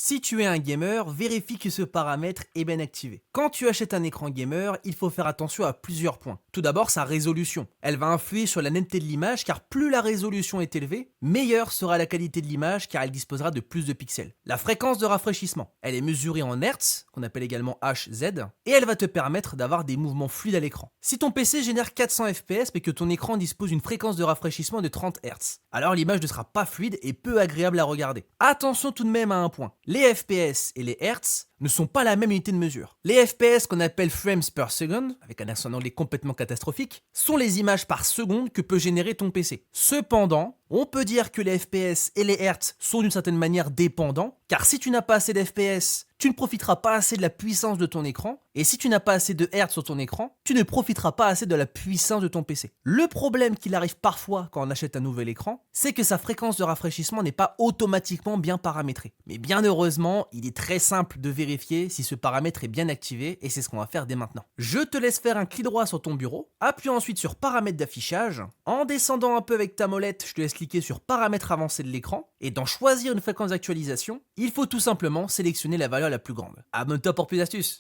Si tu es un gamer, vérifie que ce paramètre est bien activé. Quand tu achètes un écran gamer, il faut faire attention à plusieurs points. Tout d'abord, sa résolution. Elle va influer sur la netteté de l'image car plus la résolution est élevée, meilleure sera la qualité de l'image car elle disposera de plus de pixels. La fréquence de rafraîchissement. Elle est mesurée en Hertz, qu'on appelle également Hz, et elle va te permettre d'avoir des mouvements fluides à l'écran. Si ton PC génère 400 fps mais que ton écran dispose d'une fréquence de rafraîchissement de 30 Hz, alors l'image ne sera pas fluide et peu agréable à regarder. Attention tout de même à un point. Les FPS et les Hertz ne sont pas la même unité de mesure. Les FPS qu'on appelle frames per second, avec un accent anglais complètement catastrophique, sont les images par seconde que peut générer ton PC. Cependant, on peut dire que les FPS et les Hertz sont d'une certaine manière dépendants, car si tu n'as pas assez d'FPS, tu ne profiteras pas assez de la puissance de ton écran, et si tu n'as pas assez de Hertz sur ton écran, tu ne profiteras pas assez de la puissance de ton PC. Le problème qu'il arrive parfois quand on achète un nouvel écran, c'est que sa fréquence de rafraîchissement n'est pas automatiquement bien paramétrée. Mais bien heureusement, il est très simple de vérifier si ce paramètre est bien activé, et c'est ce qu'on va faire dès maintenant. Je te laisse faire un clic droit sur ton bureau, appuie ensuite sur paramètres d'affichage, en descendant un peu avec ta molette, je te laisse cliquer sur paramètres avancés de l'écran, et dans choisir une fréquence d'actualisation, il faut tout simplement sélectionner la valeur la plus grande. Abonne-toi pour plus d'astuces.